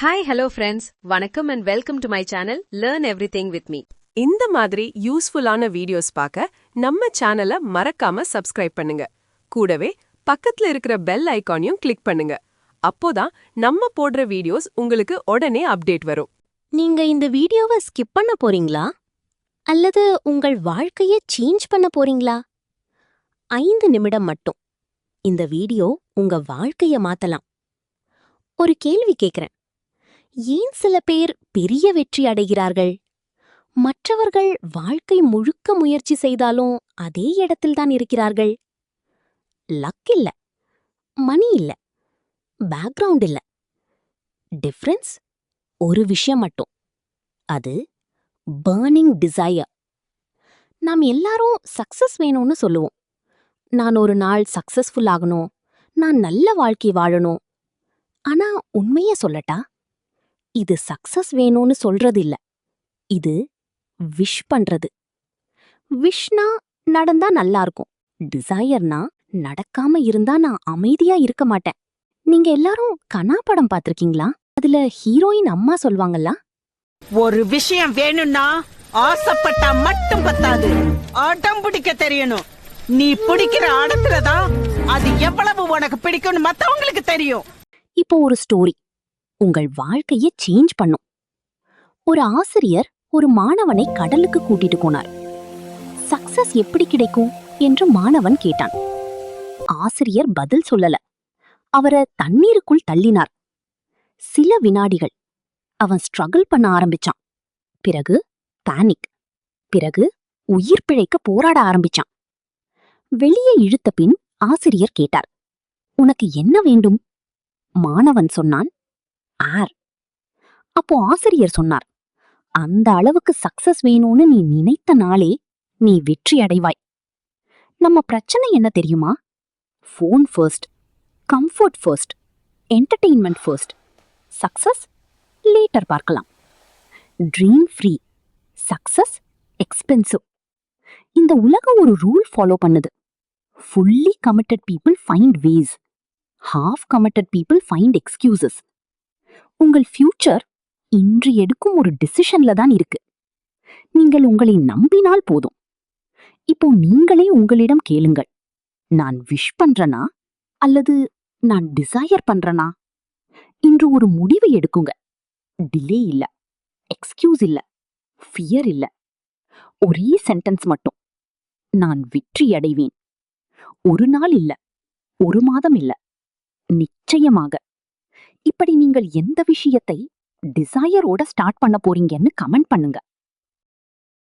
Hi hello friends, வணக்கம் and welcome to my channel learn everything with me. இந்த மாதிரி யூஸ்ஃபுல்லான வீடியோஸ் பார்க்க நம்ம சேனலை மறக்காம சப்ஸ்கிரைப் பண்ணுங்க. கூடவே பக்கத்துல இருக்கிற பெல் ஐகானையும் கிளிக் பண்ணுங்க. அப்போதான் நம்ம போடுற வீடியோஸ் உங்களுக்கு உடனே அப்டேட் வரும். நீங்க இந்த வீடியோவை ஸ்கிப் பண்ண போறீங்களா அல்லது உங்கள் வாழ்க்கையை சேஞ்ச் பண்ண போறீங்களா? 5 நிமிடம் மட்டும். இந்த வீடியோ உங்க வாழ்க்கைய மாத்தலாம். ஒரு கேள்வி கேக்குறேன். ஏன் சில பேர் பெரிய வெற்றி அடைகிறார்கள்? மற்றவர்கள் வாழ்க்கை முழுக்க முயற்சி செய்தாலும் அதே இடத்தில்தான் இருக்கிறார்கள். லக் இல்ல, மணி இல்ல, பேக்ரவுண்ட் இல்ல. டிஃபரன்ஸ் ஒரு விஷயம் மட்டும். அது பர்னிங் டிசையர். நாம் எல்லாரும் சக்சஸ் வேணும்னு சொல்லுவோம். நான் ஒரு நாள் சக்சஸ்ஃபுல் ஆகணும், நான் நல்ல வாழ்க்கை வாழணும். ஆனா உண்மைய சொல்லட்டா, இது சக்சஸ் வேணும்னு சொல்றது இல்ல. இது விஷ் பண்றது. விஷனா நடந்தா நல்லா இருக்கும். டிசையர்னா நடக்காம இருந்தா நான் அமைதியா இருக்க மாட்டேன். நீங்க எல்லாரும் கனா படம் பாத்திருக்கீங்களா? அதுல ஹீரோயின் அம்மா சொல்வாங்கல்ல, ஒரு விஷயம் வேணும்னா ஆசைப்பட்டா மட்டும் பத்தாது, ஆட்டம் பிடிக்க தெரியணும். நீ பிடிக்கிற ஆடத்துலதான் அது எவ்வளவு உனக்கு பிடிக்கும்னு மத்தவங்களுக்கு தெரியும். இப்போ ஒரு ஸ்டோரி உங்கள் வாழ்க்கையை சேஞ்ச் பண்ணும். ஒரு ஆசிரியர் ஒரு மாணவனை கடலுக்கு கூட்டிட்டு போனார். சக்சஸ் எப்படி கிடைக்கும் என்று மாணவன் கேட்டான். ஆசிரியர் பதில் சொல்லல. அவரை தண்ணீருக்குள் தள்ளினார். சில வினாடிகள் அவன் ஸ்ட்ரகிள் பண்ண ஆரம்பிச்சான். பிறகு பேனிக். பிறகு உயிர் பிழைக்க போராட ஆரம்பிச்சான். வெளியே இழுத்த பின் ஆசிரியர் கேட்டார், உனக்கு என்ன வேண்டும்? மாணவன் சொன்னான், ஆர். அப்போ ஆசிரியர் சொன்னார், அந்த அளவுக்கு சக்சஸ் வேணும்னு நீ நினைத்த நாளே நீ வெற்றி அடைவாய். நம்ம பிரச்சனை என்ன தெரியுமா? Phone first, comfort first, entertainment first. Success later பார்க்கலாம். Dream free, success expensive. இந்த உலகம் ஒரு ரூல் ஃபாலோ பண்ணுது. Fully committed people find ways, half committed people find excuses. உங்கள் ஃபியூச்சர் இன்று எடுக்கும் ஒரு டிசிஷன்ல தான் இருக்கு. நீங்கள் உங்களை நம்பினால் போதும். இப்போ நீங்களே உங்களிடம் கேளுங்கள், நான் விஷ் பண்றனா அல்லது நான் டிசையர் பண்றனா? இன்று ஒரு முடிவை எடுக்குங்க. டிலே இல்ல, எக்ஸ்கியூஸ் இல்ல, ஃபியர் இல்ல. ஒரே சென்டென்ஸ் மட்டும், நான் வெற்றி அடைவேன். ஒரு நாள் இல்ல, ஒரு மாதம் இல்ல, நிச்சயமாக. இப்படி நீங்கள் எந்த விஷயத்தை டிசையரோட ஸ்டார்ட் பண்ண போறீங்கன்னு கமெண்ட் பண்ணுங்க.